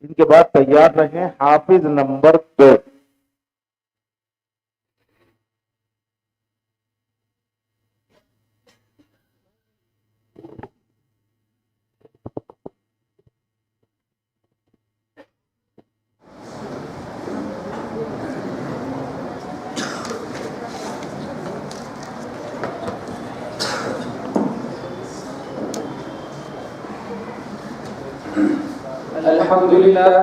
ان کے بعد تیار رہیں حافظ نمبر 2۔ الحمد لله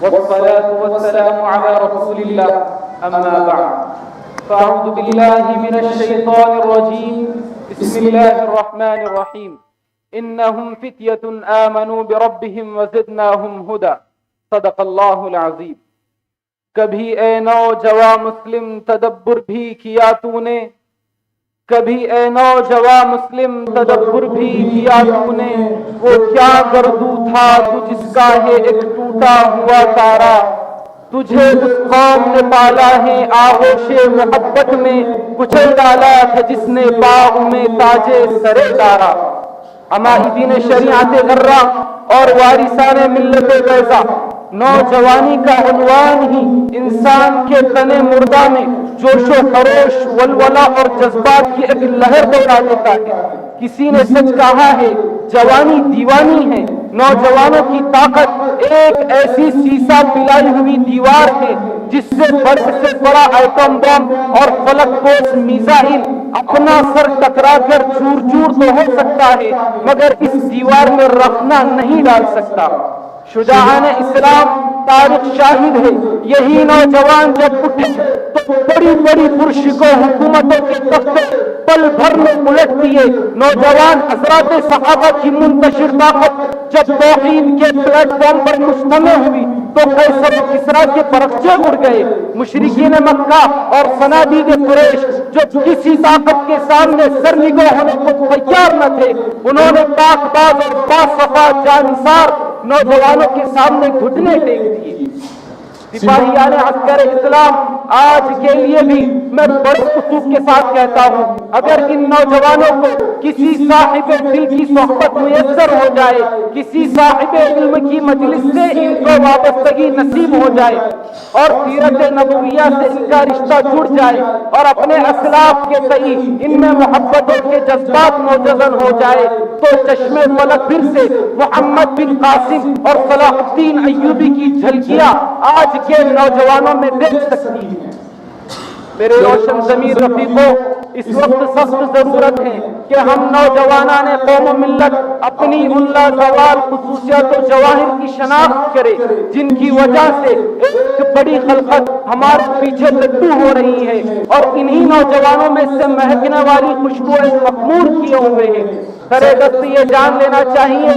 والصلاة والسلام على رسول الله أما بعد فأعوذ بالله من الشيطان الرجيم بسم الله الرحمن الرحيم إنهم فتية آمنوا بربهم وزدناهم هدى صدق الله العظيم۔ کبھی اے نوجوان مسلم تدبر بھی کیا تو نے، کبھی اے نوجوان مسلم تدبر بھی کیا تو نے، وہ کیا گردو تھا تو جس کا ہے ایک ٹوٹا ہوا تارا، تجھے اس قوم نے پالا ہے آغوش محبت میں، کچل ڈالا تھا جس نے باغ میں تاج سرے دارا۔ عمائدین شریعت غرہ اور وارثان ملت بیضا، نوجوانی کا عنوان ہی انسان کے تن مردہ میں جوش و خروش، ولولہ اور جذبات کی ایک لہر دوڑا دیتا ہے۔ کسی نے سچ کہا ہے جوانی دیوانی ہے، نوجوانوں کی طاقت ایک ایسی سیسا پلائی ہوئی دیوار ہے جس سے برف سے بڑا ایٹم بم اور فلک کوس میزائل اپنا سر ٹکرا کر چور چور تو ہو سکتا ہے مگر اس دیوار میں رخنا نہیں ڈال سکتا۔ شجاعان اسلام تاریخ شاہد ہے، یہی نوجوان جب اٹھے تو بڑی بڑی پرشکو حکومتوں کے تختے پل بھر میں الٹ دیے۔ نوجوان حضرات صحابہ کی منتشر طاقت جب توحید کے پلیٹ فارم پر مجتمع ہوئی تو قیصر و کسریٰ کے پرخچے اڑ گئے۔ مشرکین مکہ اور صنادید قریش جو کسی طاقت کے سامنے سرنگو ہونے کو تیار نہ تھے، انہوں نے پاک باز اور باصفا جانثار نوجوانوں کے سامنے گھٹنے ٹیک دیے۔ سپاہیان عسکر اسلام آج کے لیے بھی میں بڑے خصوص کے ساتھ کہتا ہوں، اگر ان نوجوانوں کو کسی صاحب دل کی صحبت میسر ہو جائے، کسی صاحب علم کی مجلس سے ان کو وابستگی نصیب ہو جائے اور سیرت نبویہ سے ان کا رشتہ جڑ جائے اور اپنے اسلاف کے تئیں ان میں محبتوں کے جذبات نوجذن ہو جائے تو چشم فلک پھر سے محمد بن قاسم اور صلاح الدین ایوبی کی جھلکیاں آج کے نوجوانوں میں دیکھ سکتی ہیں۔ میرے روشن ضمیر رفیقوں، اس وقت سخت ضرورت ہے کہ ہم نوجوانان قوم و ملت اپنی ان لازوال خصوصیات و جواہر کی شناخت کرے جن کی وجہ سے ایک بڑی خلقت ہمارے پیچھے لٹو ہو رہی ہے اور انہی نوجوانوں میں سے مہکنے والی خوشبوئیں مخمور کیے ہوئے ہیں۔ سرے دست یہ جان لینا چاہیے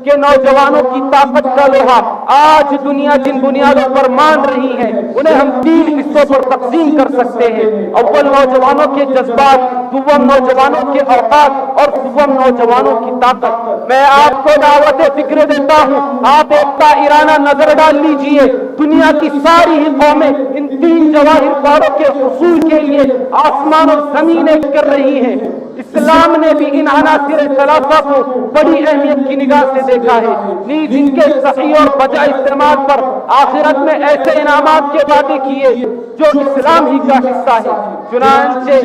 کہ نوجوانوں کی طاقت کا لوہا آج دنیا جن بنیادوں پر مان رہی ہے انہیں ہم 3 حصوں پر تقسیم کر سکتے ہیں۔ اول نوجوانوں کے جذبات، دوم نوجوانوں کے اوقات اور دوم نوجوانوں کی طاقت۔ میں آپ کو دعوت فکر دیتا ہوں، آپ ایک طائرانہ نظر ڈال لیجئے، دنیا کی ساری ہی قومیں ان 3 جواہر باروں کے حصول کے لیے آسمان و زمینیں کر رہی ہیں۔ اسلام نے بھی ان عناصر ثلاثہ کو بڑی اہمیت کی نگاہ سے دیکھا ہے، نیز ان کے صحیح اور بجا استعمال پر آخرت میں ایسے انعامات کے وعدے کیے جو اسلام ہی کا حصہ ہے۔ چنانچہ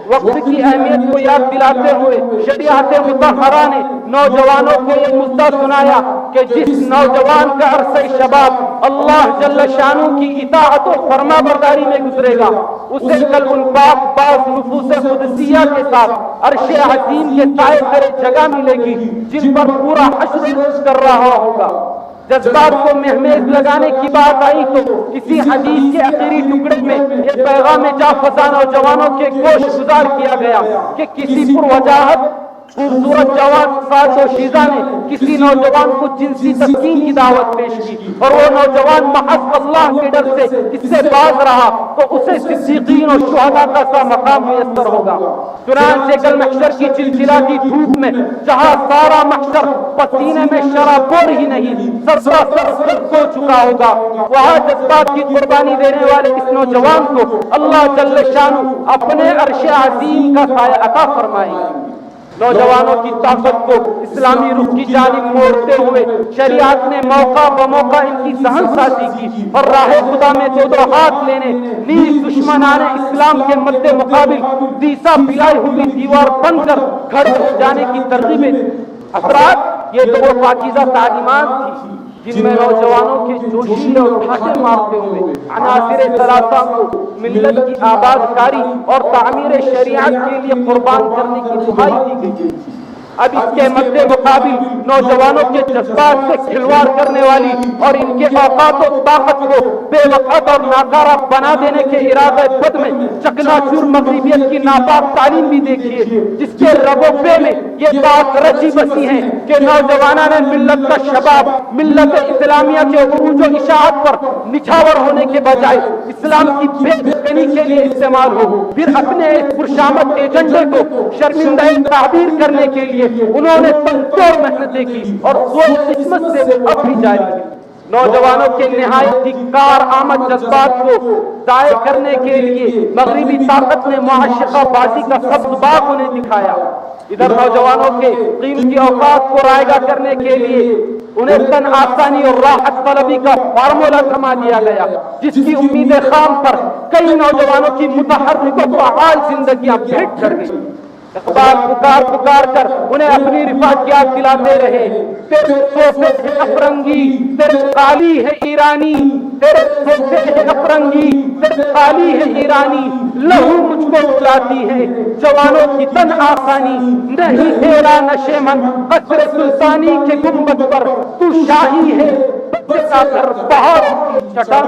وقت کی اہمیت کو یاد دلاتے ہوئے شریعت مطہرہ نے نوجوانوں کو یہ مدعا سنایا کہ جس نوجوان کا عرصہ شباب اللہ جل شانہ کی اطاعت و فرما برداری میں گزرے گا اسے کل ان پاک باز نفوس قدسیہ کے ساتھ عرش حکیم کے سائے تلے جگہ ملے گی جن پر پورا حشر کر رہا ہوگا۔ جذبات کو مہمیز لگانے کی بات آئی تو کسی حدیث کے آخری ٹکڑے میں یہ پیغام جا فضا نوجوانوں کے گوش گزار کیا گیا کہ کسی پروجاہت خوبصورت جوان ساز و شیزہ نے کسی نوجوان کو جنسی تسکین کی دعوت پیش کی اور وہ نوجوان محض اللہ کے ڈر سے اس سے باز رہا تو اسے صدیقین اور شہداء کا سا مقام میسر ہوگا۔ چنانچہ کل محشر کی چلچلاتی دھوپ میں جہاں سارا محشر پسینے میں شرابور ہی نہیں سرسر ہو چکا ہوگا، وہاں جذبات کی قربانی دینے والے اس نوجوان کو اللہ جل شانہ اپنے عرش عظیم کا سایہ عطا فرمائے گا۔ نوجوانوں کی طاقت کو اسلامی رخ کی جانب موڑتے ہوئے شریعت نے موقع بموقع ان کی ذہن سازی کی اور راہ خدا میں دو ہاتھ لینے نیز دشمنان اسلام کے مد مقابل دیسا پھیلائی ہوئی دیوار بن کر کھڑے ہو جانے کی ترغیبیں افراد یہ تو وہ پاکیزہ تعلیمات تھی جن میں نوجوانوں کے جوشیلے اور ٹھاٹے مارتے ہوئے عناصر ثلاثہ کو ملت کی آباد کاری اور تعمیر شریعت کے لیے قربان کرنے کی دعائی دی گئی. اب اس کے مد مقابل نوجوانوں کے جذبات سے کھلواڑ کرنے والی اور ان کے اوقات و طاقت کو بے وقت اور ناکارہ بنا دینے کے ارادے بد میں چکنا چور مغربیت کی ناپاک تعلیم بھی دیکھیے جس کے رگو پے میں یہ بات رچی بسی ہے کہ نوجوانوں نے ملت کا شباب ملت اسلامیہ کے عروج و اشاعت پر نچھاور ہونے کے بجائے اسلام کی بے دخلی کے لیے استعمال ہو پھر اپنے پرشامت ایجنڈے کو شرمندہ تعبیر کرنے کے لیے انہوں نے تنتوڑ محنتیں کی اور سوچ قسمت سے اب بھی جاری ہے. نوجوانوں کے نہایت کار آمد جذبات کو ضائع کرنے کے لیے مغربی طاقت نے معاشقہ بازی کا سبز باغ انہیں دکھایا. ادھر نوجوانوں کے قیمتی اوقات کو رائگاں کرنے کے لیے انہیں تن آسانی اور راحت طلبی کا فارمولا تھما دیا گیا جس کی امید خام پر کئی نوجوانوں کی متحرک و فعال زندگیاں بھیٹ کر گئی. اقبال پکار کر انہیں اپنی رفاقیات دلاتے رہے. تیرے صوفے ہے افرنگی تیرے خالی ہے ایرانی تیرے صوفے ہے افرنگی تیرے خالی ہے ایرانی لہو مجھ کو بلاتی ہے جوانوں کی تن آسانی نہیں تیرا نشے من قصر سلطانی کے گنبد پر تو شاہی ہے کا گھر بہت چٹا.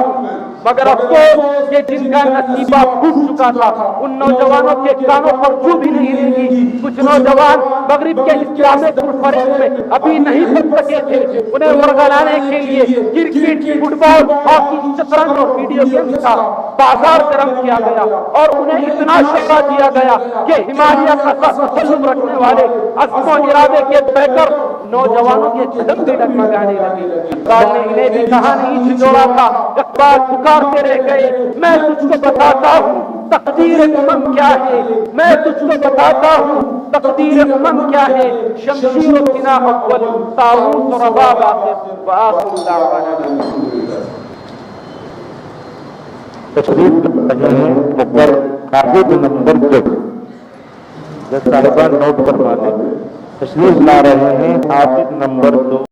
مگر افسوس کہ جن کا نصیبہ پھوٹ چکا تھا ان نوجوانوں کے کانوں پر جو بھی نہیں رہی. کچھ نوجوان مغرب کے اسلامک فریب میں ابھی نہیں بن سکے تھے. انہیں ورگلانے کے لیے کرکٹ فٹ بال ہاکی شطرنج اور ویڈیو گیمز کا بازار گرم کیا گیا اور انہیں اتنا شفا دیا گیا کہ ہمالیہ کا تسلط رکھنے والے عزم و ارادے کے بیکر نوجوانوں کے قدم بھی ڈگمگانے لگے. اقبال نے انہیں بھی کہا نہیں جھنجھوڑا تھا. اقبال پکارتے رہ گئے میں تجھ کو بتاتا ہوں تقدیر امم کیا ہے میں تجھ کو بتاتا ہوں تقدیر امم کیا ہے شمشیر و سنا اول طاؤوس و رباب آخر وآخر دعوانا. تشریف رہے ہیں مقر حافظ نمبر 2 صاحبان نوٹ فرما لیں. تشریف لا رہے ہیں حافظ نمبر 2.